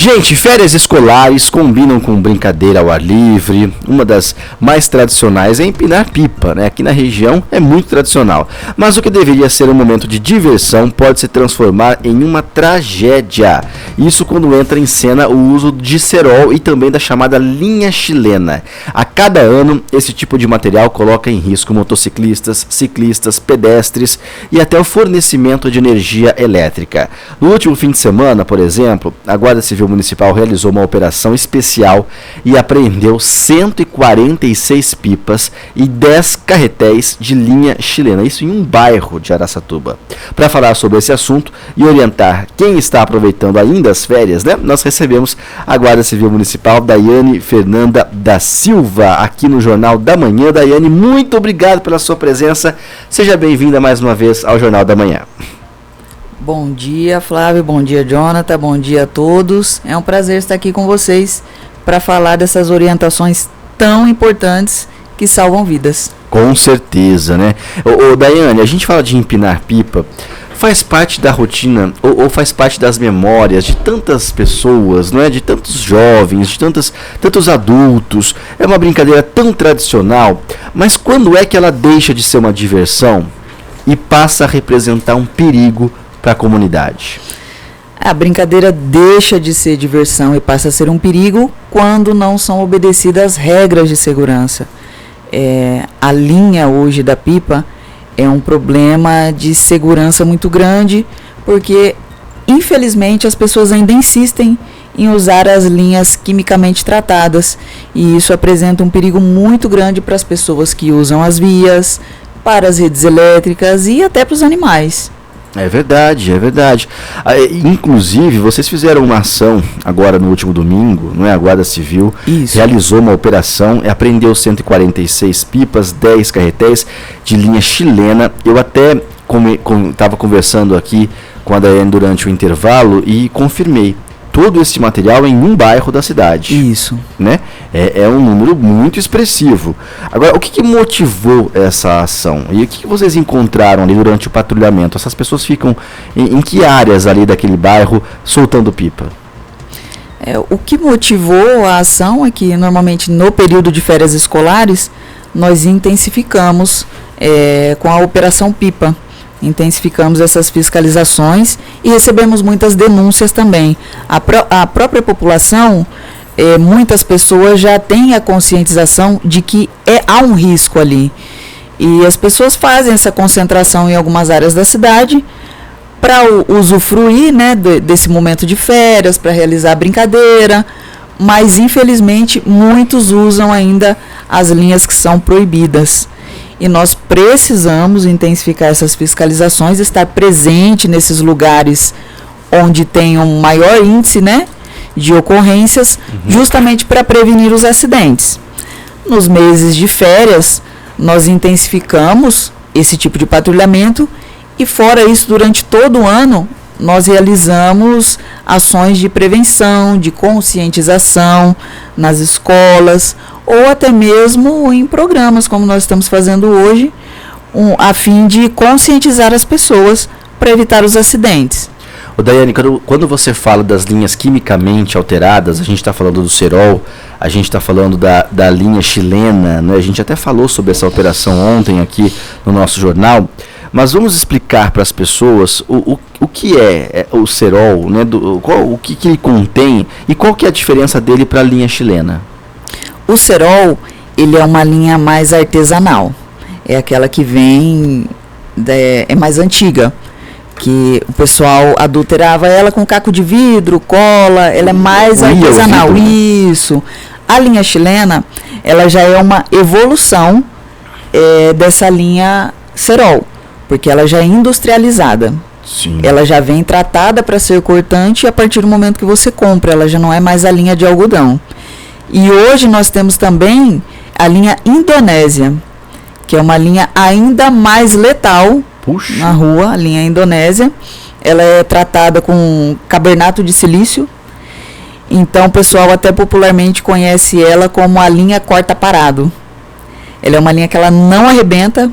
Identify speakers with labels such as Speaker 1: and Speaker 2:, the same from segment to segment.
Speaker 1: Gente, férias escolares combinam com brincadeira ao ar livre. Uma das mais tradicionais é empinar pipa, né? Aqui na região é muito tradicional. Mas o que deveria ser um momento de diversão pode se transformar em uma tragédia. Isso quando entra em cena o uso de cerol e também da chamada linha chilena. A cada ano, esse tipo de material coloca em risco motociclistas, ciclistas, pedestres e até o fornecimento de energia elétrica. No último fim de semana, por exemplo, a Guarda Civil Municipal realizou uma operação especial e apreendeu 146 pipas e 10 carretéis de linha chilena, isso em um bairro de Araçatuba. Para falar sobre esse assunto e orientar quem está aproveitando ainda as férias, né, nós recebemos a Guarda Civil Municipal, Daiane Fernanda da Silva, aqui no Jornal da Manhã. Daiane, muito obrigado pela sua presença, seja bem-vinda mais uma vez ao Jornal da Manhã.
Speaker 2: Bom dia, Flávio, bom dia, Jonathan, bom dia a todos. É um prazer estar aqui com vocês para falar dessas orientações tão importantes que salvam vidas.
Speaker 1: Com certeza, né? Daiane, a gente fala de empinar pipa, faz parte da rotina ou faz parte das memórias de tantas pessoas, não é? De tantos jovens, de tantos adultos. É uma brincadeira tão tradicional, mas quando é que ela deixa de ser uma diversão e passa a representar um perigo para a comunidade?
Speaker 2: A brincadeira deixa de ser diversão e passa a ser um perigo quando não são obedecidas as regras de segurança. A linha hoje da pipa é um problema de segurança muito grande, porque infelizmente as pessoas ainda insistem em usar as linhas quimicamente tratadas, e isso apresenta um perigo muito grande para as pessoas que usam as vias, para as redes elétricas e até para os animais.
Speaker 1: É verdade, é verdade. Inclusive, vocês fizeram uma ação agora no último domingo, não é? A Guarda Civil realizou uma operação e apreendeu 146 pipas, 10 carretéis de linha chilena. Eu até estava conversando aqui com a Daiane durante o intervalo e confirmei. Todo esse material em um bairro da cidade.
Speaker 2: Isso.
Speaker 1: Né? É um número muito expressivo. Agora, o que motivou essa ação? E o que vocês encontraram ali durante o patrulhamento? Essas pessoas ficam em que áreas ali daquele bairro soltando pipa?
Speaker 2: O que motivou a ação é que, normalmente, no período de férias escolares, nós intensificamos com a Operação Pipa. Intensificamos essas fiscalizações e recebemos muitas denúncias também. A própria população, muitas pessoas já têm a conscientização de que há um risco ali. E as pessoas fazem essa concentração em algumas áreas da cidade para usufruir, né, desse momento de férias, para realizar a brincadeira, mas infelizmente muitos usam ainda as linhas que são proibidas. E nós precisamos intensificar essas fiscalizações, estar presente nesses lugares onde tem um maior índice, né, de ocorrências, justamente para prevenir os acidentes. Nos meses de férias, nós intensificamos esse tipo de patrulhamento e, fora isso, durante todo o ano, nós realizamos ações de prevenção, de conscientização nas escolas, ou até mesmo em programas como nós estamos fazendo hoje, a fim de conscientizar as pessoas para evitar os acidentes.
Speaker 1: Daiane, quando você fala das linhas quimicamente alteradas, a gente está falando do cerol, a gente está falando da linha chilena, né? A gente até falou sobre essa operação ontem aqui no nosso jornal, mas vamos explicar para as pessoas o que é o cerol, né? O que ele contém e qual que é a diferença dele para a linha chilena.
Speaker 2: O cerol, ele é uma linha mais artesanal, é aquela que vem, é mais antiga, que o pessoal adulterava ela com caco de vidro, cola, ela é mais artesanal. Isso. A linha chilena, ela já é uma evolução dessa linha cerol, porque ela já é industrializada.
Speaker 1: Sim.
Speaker 2: Ela já vem tratada para ser cortante a partir do momento que você compra, ela já não é mais a linha de algodão. E hoje nós temos também a linha indonésia, que é uma linha ainda mais letal.
Speaker 1: Puxa.
Speaker 2: Na rua, a linha indonésia. Ela é tratada com carbonato de silício. Então o pessoal até popularmente conhece ela como a linha corta parado. Ela é uma linha que ela não arrebenta.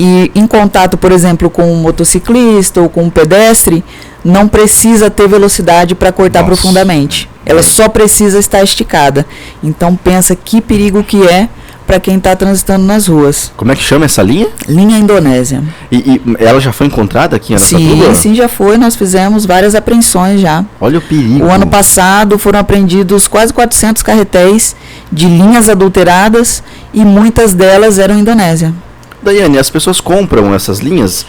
Speaker 2: E em contato, por exemplo, com um motociclista ou com um pedestre, não precisa ter velocidade para cortar
Speaker 1: Nossa.
Speaker 2: profundamente. Ela só precisa estar esticada. Então pensa que perigo que é para quem está transitando nas ruas.
Speaker 1: Como é que chama essa linha?
Speaker 2: Linha Indonésia.
Speaker 1: E ela já foi encontrada aqui em Araçatuba?
Speaker 2: Sim, já foi. Nós fizemos várias apreensões já.
Speaker 1: Olha o perigo.
Speaker 2: O ano passado foram apreendidos quase 400 carretéis de linhas adulteradas e muitas delas eram Indonésia.
Speaker 1: Daiane, as pessoas compram essas linhas?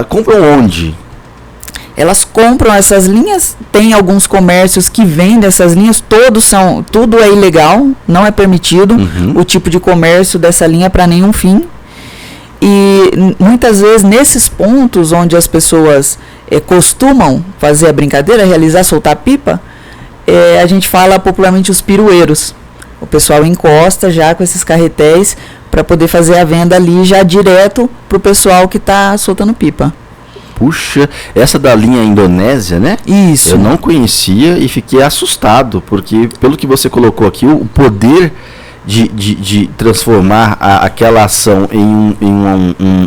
Speaker 1: Compram onde?
Speaker 2: Elas compram essas linhas, tem alguns comércios que vendem essas linhas, tudo é ilegal, não é permitido o tipo de comércio dessa linha para nenhum fim. E muitas vezes nesses pontos onde as pessoas costumam fazer a brincadeira, realizar, soltar pipa, a gente fala popularmente os pirueiros. O pessoal encosta já com esses carretéis para poder fazer a venda ali já direto para o pessoal que está soltando pipa.
Speaker 1: Puxa, essa da linha Indonésia, né?
Speaker 2: Isso.
Speaker 1: Eu não conhecia e fiquei assustado, porque pelo que você colocou aqui, o poder de transformar aquela ação em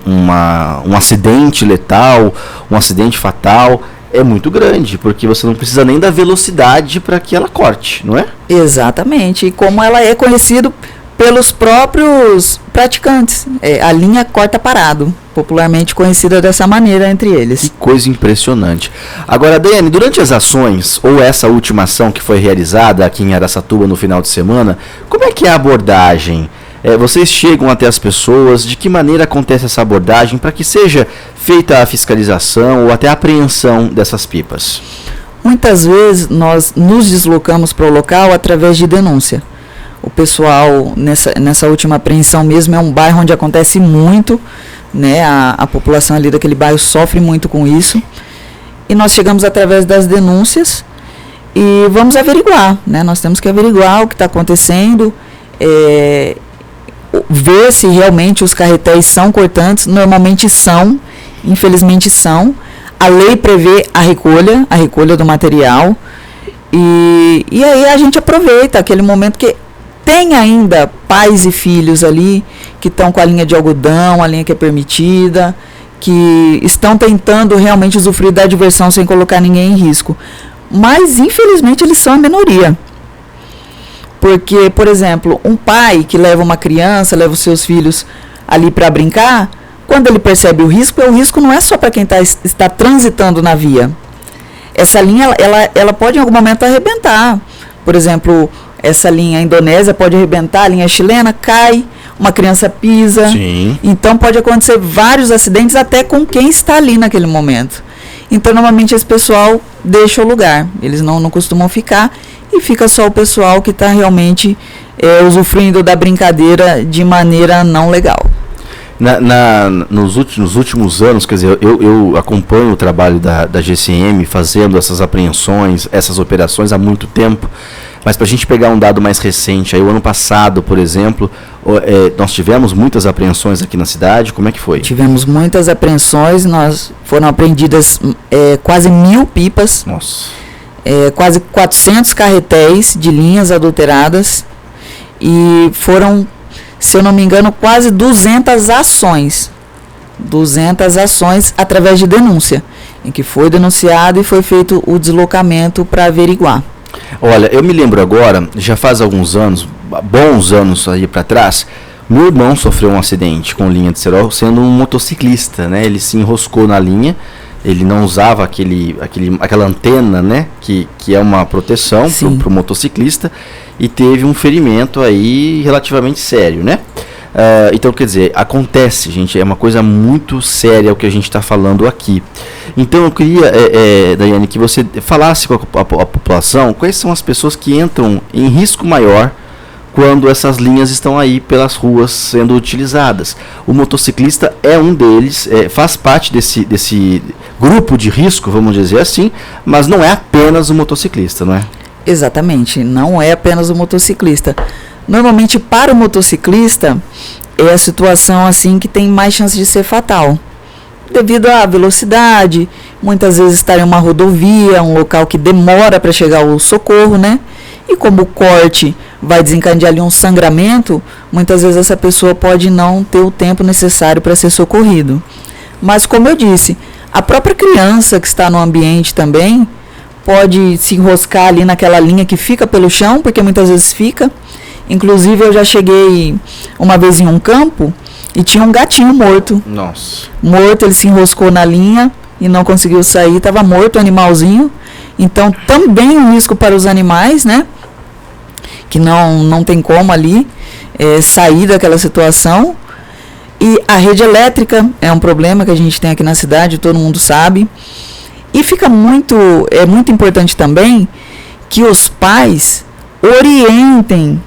Speaker 1: um acidente letal, um acidente fatal, é muito grande, porque você não precisa nem da velocidade para que ela corte, não é?
Speaker 2: Exatamente, e como ela é conhecida pelos próprios praticantes, a linha corta parado, popularmente conhecida dessa maneira entre eles.
Speaker 1: Que coisa impressionante. Agora, Daiane, durante as ações, ou essa última ação que foi realizada aqui em Araçatuba no final de semana, como é que é a abordagem? Vocês chegam até as pessoas, de que maneira acontece essa abordagem para que seja feita a fiscalização ou até a apreensão dessas pipas?
Speaker 2: Muitas vezes nós nos deslocamos para o local através de denúncia. O pessoal, nessa última apreensão mesmo, é um bairro onde acontece muito, né? A população ali daquele bairro sofre muito com isso. E nós chegamos através das denúncias e vamos averiguar, né? Nós temos que averiguar o que está acontecendo, ver se realmente os carretéis são cortantes. Normalmente são, infelizmente são. A lei prevê a recolha do material. E aí a gente aproveita aquele momento que tem ainda pais e filhos ali que estão com a linha de algodão, a linha que é permitida, que estão tentando realmente usufruir da diversão sem colocar ninguém em risco. Mas, infelizmente, eles são a minoria. Porque, por exemplo, um pai que leva uma criança, leva os seus filhos ali para brincar, quando ele percebe o risco não é só para quem está transitando na via. Essa linha, ela pode em algum momento arrebentar. Por exemplo, essa linha indonésia pode arrebentar, a linha chilena cai, uma criança pisa.
Speaker 1: Sim.
Speaker 2: Então pode acontecer vários acidentes até com quem está ali naquele momento. Então normalmente esse pessoal deixa o lugar, eles não costumam ficar e fica só o pessoal que está realmente usufruindo da brincadeira de maneira não legal.
Speaker 1: Nos últimos anos, quer dizer, eu acompanho o trabalho da GCM fazendo essas apreensões, essas operações há muito tempo, mas para a gente pegar um dado mais recente, aí o ano passado, por exemplo, nós tivemos muitas apreensões aqui na cidade, como é que foi?
Speaker 2: Tivemos muitas apreensões, foram apreendidas quase 1.000 pipas,
Speaker 1: Nossa.
Speaker 2: Quase 400 carretéis de linhas adulteradas e foram, se eu não me engano, quase 200 ações através de denúncia, em que foi denunciado e foi feito o deslocamento para averiguar.
Speaker 1: Olha, eu me lembro agora, já faz alguns anos, bons anos aí para trás, meu irmão sofreu um acidente com linha de cerol, sendo um motociclista, né? Ele se enroscou na linha, ele não usava aquela antena, né? Que é uma proteção para o motociclista, e teve um ferimento aí relativamente sério, né? Então, quer dizer, acontece, gente, é uma coisa muito séria o que a gente está falando aqui. Então, eu queria, Daiane, que você falasse com a população quais são as pessoas que entram em risco maior quando essas linhas estão aí pelas ruas sendo utilizadas. O motociclista é um deles, faz parte desse grupo de risco, vamos dizer assim, mas não é apenas o motociclista, não é?
Speaker 2: Exatamente, não é apenas o motociclista. Normalmente, para o motociclista, é a situação assim que tem mais chance de ser fatal. Devido à velocidade, muitas vezes estar em uma rodovia, um local que demora para chegar o socorro, né? E como o corte vai desencadear ali um sangramento, muitas vezes essa pessoa pode não ter o tempo necessário para ser socorrido. Mas como eu disse, A própria criança que está no ambiente também pode se enroscar ali naquela linha que fica pelo chão, porque muitas vezes fica. Inclusive, eu já cheguei uma vez em um campo e tinha um gatinho morto.
Speaker 1: Nossa.
Speaker 2: Morto, ele se enroscou na linha e não conseguiu sair, estava morto o animalzinho. Então, também um risco para os animais, né? Que não tem como ali sair daquela situação. E a rede elétrica é um problema que a gente tem aqui na cidade, todo mundo sabe. E fica muito importante também que os pais orientem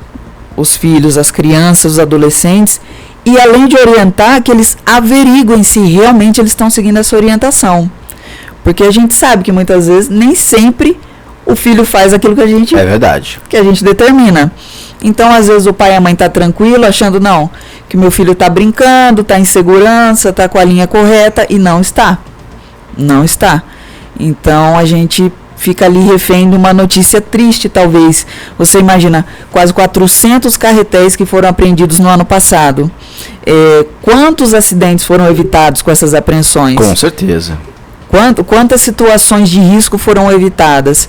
Speaker 2: os filhos, as crianças, os adolescentes, e além de orientar, que eles averiguem se realmente eles estão seguindo essa orientação. Porque a gente sabe que muitas vezes nem sempre o filho faz aquilo que a gente, que a gente determina. Então, às vezes, o pai e a mãe estão tranquilo, achando não, que meu filho está brincando, está em segurança, está com a linha correta, e não está. Não está. Então, a gente fica ali refém de uma notícia triste, talvez. Você imagina, quase 400 carretéis que foram apreendidos no ano passado. Quantos acidentes foram evitados com essas apreensões?
Speaker 1: Com certeza.
Speaker 2: Quantas situações de risco foram evitadas?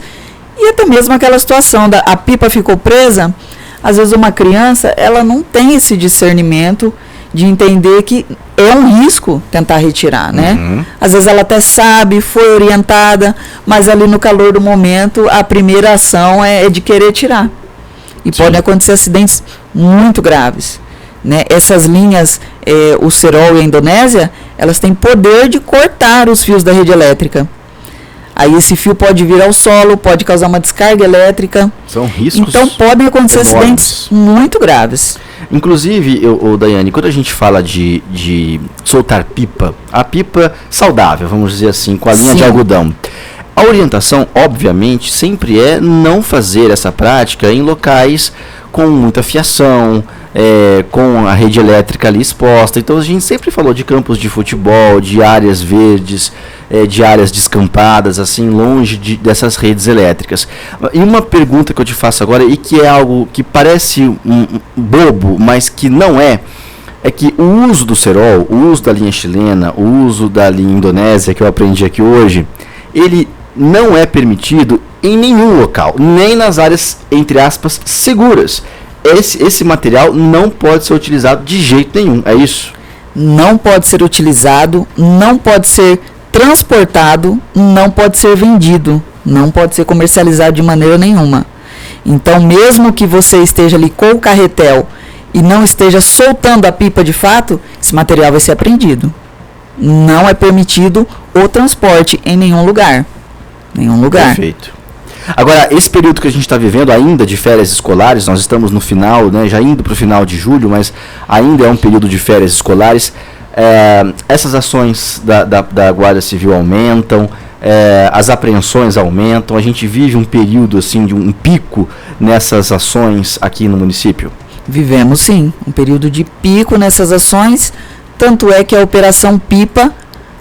Speaker 2: E até mesmo aquela situação a pipa ficou presa. Às vezes uma criança, ela não tem esse discernimento de entender que é um risco tentar retirar, né?
Speaker 1: Uhum.
Speaker 2: Às vezes ela até sabe, foi orientada, mas ali no calor do momento, a primeira ação é de querer tirar. E podem acontecer acidentes muito graves, né? Essas linhas, o Serol e a Indonésia, elas têm poder de cortar os fios da rede elétrica. Aí esse fio pode vir ao solo, pode causar uma descarga elétrica.
Speaker 1: São riscos.
Speaker 2: Então podem acontecer acidentes muito graves.
Speaker 1: Inclusive, Daiane, quando a gente fala de soltar pipa, a pipa saudável, vamos dizer assim, com a linha de algodão, a orientação, obviamente, sempre é não fazer essa prática em locais com muita fiação, com a rede elétrica ali exposta. Então a gente sempre falou de campos de futebol, de áreas verdes, de áreas descampadas, assim, longe dessas redes elétricas. E uma pergunta que eu te faço agora, e que é algo que parece bobo, mas que não é que o uso do Serol, o uso da linha chilena, o uso da linha indonésia, que eu aprendi aqui hoje, ele não é permitido em nenhum local, nem nas áreas, entre aspas, seguras. Esse material não pode ser utilizado de jeito nenhum, é isso?
Speaker 2: Não pode ser utilizado, não pode ser transportado, não pode ser vendido, não pode ser comercializado de maneira nenhuma. Então, mesmo que você esteja ali com o carretel e não esteja soltando a pipa de fato, esse material vai ser apreendido. Não é permitido o transporte em nenhum lugar. Nenhum lugar.
Speaker 1: Perfeito. Agora, esse período que a gente está vivendo ainda de férias escolares, nós estamos no final, né, já indo para o final de julho, mas ainda é um período de férias escolares. Essas ações da Guarda Civil aumentam, as apreensões aumentam, a gente vive um período assim, de um pico nessas ações aqui no município?
Speaker 2: Vivemos sim, um período de pico nessas ações, tanto é que a Operação Pipa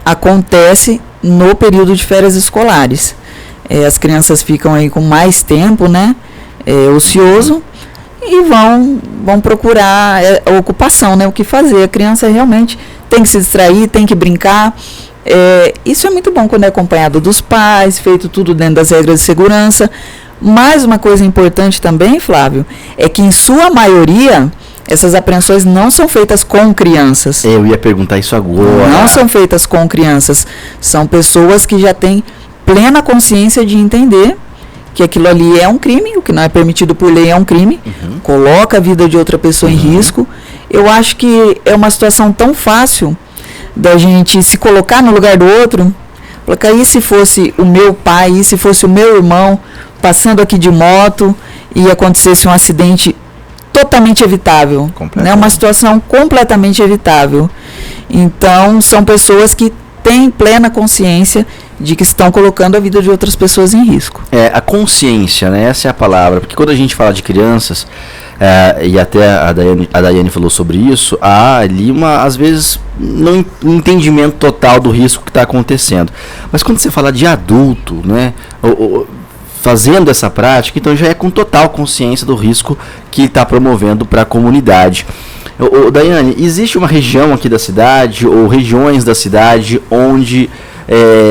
Speaker 2: acontece no período de férias escolares. As crianças ficam aí com mais tempo, né, ocioso, e vão procurar ocupação, né, o que fazer. A criança realmente tem que se distrair, tem que brincar. Isso é muito bom quando é acompanhado dos pais, feito tudo dentro das regras de segurança. Mas uma coisa importante também, Flávio, é que em sua maioria essas apreensões não são feitas com crianças.
Speaker 1: Eu ia perguntar isso agora.
Speaker 2: Não são feitas com crianças. São pessoas que já têm plena consciência de entender que aquilo ali é um crime, o que não é permitido por lei é um crime, coloca a vida de outra pessoa em risco. Eu acho que é uma situação tão fácil da gente se colocar no lugar do outro, colocar, e se fosse o meu pai, e se fosse o meu irmão passando aqui de moto e acontecesse um acidente totalmente evitável, né? Uma situação completamente evitável. Então, são pessoas que têm plena consciência de que estão colocando a vida de outras pessoas em risco.
Speaker 1: A consciência, né? Essa é a palavra, porque quando a gente fala de crianças, e até a Daiane falou sobre isso, há ali às vezes, um entendimento total do risco que está acontecendo. Mas quando você fala de adulto, né, fazendo essa prática, então já é com total consciência do risco que está promovendo para a comunidade. Daiane, existe uma região aqui da cidade, ou regiões da cidade, onde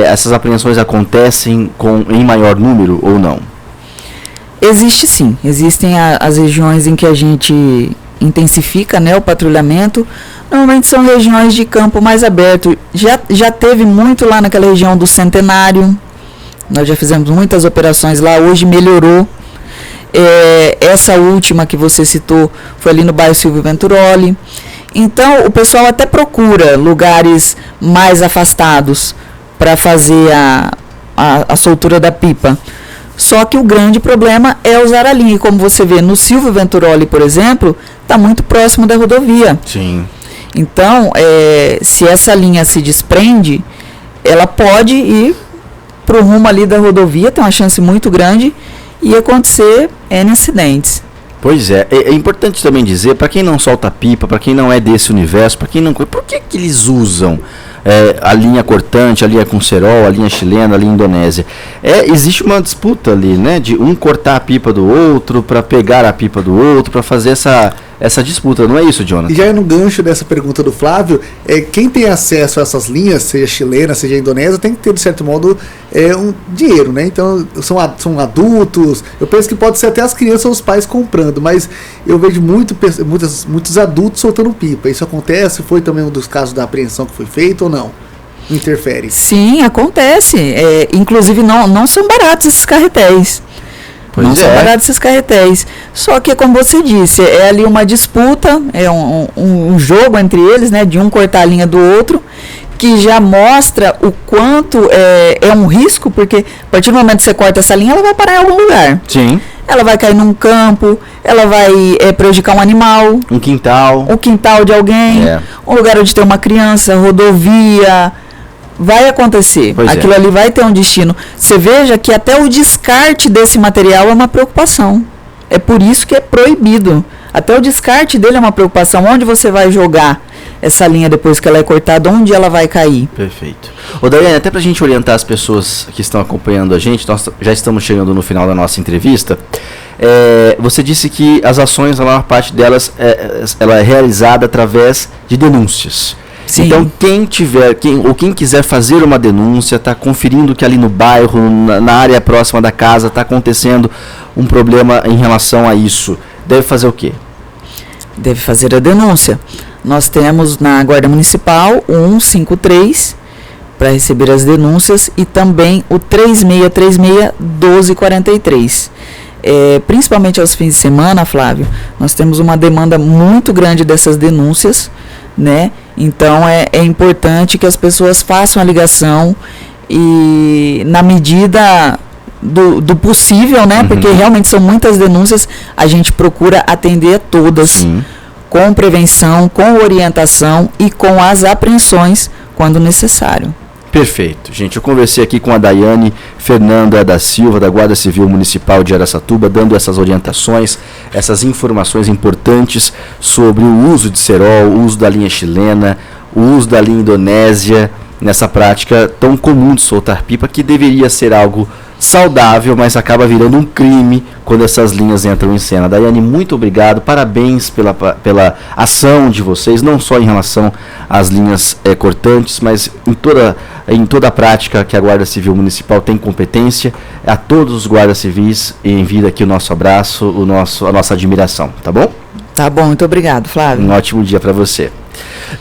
Speaker 1: essas apreensões acontecem em maior número ou não?
Speaker 2: Existe sim, existem as regiões em que a gente intensifica, né, o patrulhamento. Normalmente são regiões de campo mais aberto. Já teve muito lá naquela região do Centenário, nós já fizemos muitas operações lá, hoje melhorou. Essa última que você citou foi ali no bairro Silvio Venturoli. Então o pessoal até procura lugares mais afastados para fazer a soltura da pipa. Só que o grande problema é usar a linha. E como você vê, no Silvio Venturoli, por exemplo, está muito próximo da rodovia.
Speaker 1: Sim.
Speaker 2: Então, se essa linha se desprende, ela pode ir para o rumo ali da rodovia, tem uma chance muito grande, e acontecer N incidentes.
Speaker 1: Pois é importante também dizer, para quem não solta pipa, para quem não é desse universo, para quem não... Por que eles usam a linha cortante, a linha com cerol, a linha chilena, a linha indonésia? Existe uma disputa ali, né? De um cortar a pipa do outro, para pegar a pipa do outro, para fazer essa disputa, não é isso, Jonathan?
Speaker 3: E já no gancho dessa pergunta do Flávio, quem tem acesso a essas linhas, seja chilena, seja indonésia, tem que ter, de certo modo, um dinheiro, né? Então, são adultos, eu penso que pode ser até as crianças ou os pais comprando, mas eu vejo muitos adultos soltando pipa. Isso acontece? Foi também um dos casos da apreensão que foi feita ou não? Interfere? Sim,
Speaker 2: acontece. Inclusive, não são baratos esses carretéis. São baratos esses carretéis. Só que, como você disse, é ali uma disputa, é um jogo entre eles, né, de um cortar a linha do outro, que já mostra o quanto é um risco, porque a partir do momento que você corta essa linha, ela vai parar em algum lugar.
Speaker 1: Sim.
Speaker 2: Ela vai cair num campo, ela vai prejudicar um animal.
Speaker 1: Um quintal.
Speaker 2: Um quintal de alguém. Um lugar onde tem uma criança, rodovia. Vai acontecer. Aquilo ali vai ter um destino. Você veja que até o descarte desse material é uma preocupação. É por isso que é proibido. Até o descarte dele é uma preocupação. Onde você vai jogar essa linha depois que ela é cortada? Onde ela vai cair?
Speaker 1: Perfeito. Daiane, até para a gente orientar as pessoas que estão acompanhando a gente, nós já estamos chegando no final da nossa entrevista. Você disse que as ações, a maior parte delas, ela é realizada através de denúncias. Sim. Então, quem quiser fazer uma denúncia, está conferindo que ali no bairro, na área próxima da casa, está acontecendo um problema em relação a isso, deve fazer o quê?
Speaker 2: Deve fazer a denúncia. Nós temos na Guarda Municipal o 153 para receber as denúncias e também o 3636-1243. Principalmente aos fins de semana, Flávio, nós temos uma demanda muito grande dessas denúncias, né? Então é importante que as pessoas façam a ligação e na medida do possível, né? Uhum. Porque realmente são muitas denúncias, a gente procura atender a todas. Sim. Com prevenção, com orientação e com as apreensões quando necessário.
Speaker 1: Perfeito. Gente, eu conversei aqui com a Daiane Fernanda da Silva, da Guarda Civil Municipal de Araçatuba, dando essas orientações, essas informações importantes sobre o uso de cerol, o uso da linha chilena, o uso da linha indonésia, nessa prática tão comum de soltar pipa, que deveria ser algo saudável, mas acaba virando um crime quando essas linhas entram em cena. Daiane, muito obrigado, parabéns pela ação de vocês, não só em relação às linhas cortantes, mas em toda a prática que a Guarda Civil Municipal tem competência. A todos os guardas civis, envio aqui o nosso abraço, a nossa admiração, tá bom?
Speaker 2: Tá bom, muito obrigado, Flávio.
Speaker 1: Um ótimo dia para você.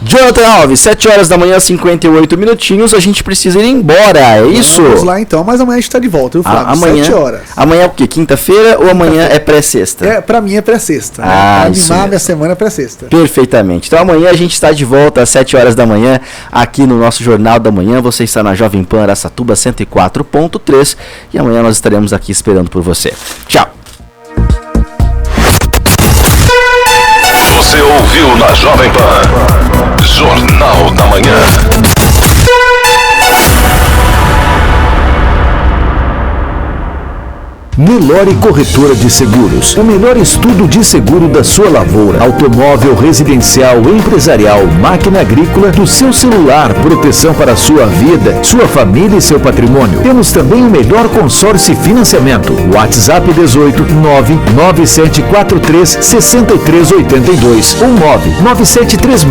Speaker 1: Jonathan Alves, 7 horas da manhã, 58 minutinhos, a gente precisa ir embora, é isso?
Speaker 3: Vamos lá então, mas amanhã a gente está de volta, viu, Flávio?
Speaker 1: Amanhã,
Speaker 3: 7 horas.
Speaker 1: Amanhã é o quê? Quinta-feira ou amanhã é pré-sexta?
Speaker 3: Pra mim é pré-sexta.
Speaker 1: Pra
Speaker 3: animar minha semana é pré-sexta.
Speaker 1: Perfeitamente. Então amanhã a gente está de volta às 7 horas da manhã, aqui no nosso Jornal da Manhã. Você está na Jovem Pan Araçatuba 104.3 e amanhã nós estaremos aqui esperando por você. Tchau.
Speaker 4: Você ouviu na Jovem Pan Jornal da Manhã.
Speaker 5: Nelore Corretora de Seguros, o melhor estudo de seguro da sua lavoura, automóvel, residencial, empresarial, máquina agrícola, do seu celular, proteção para a sua vida, sua família e seu patrimônio. Temos também o melhor consórcio e financiamento. WhatsApp 18 99743 6382 ou 99736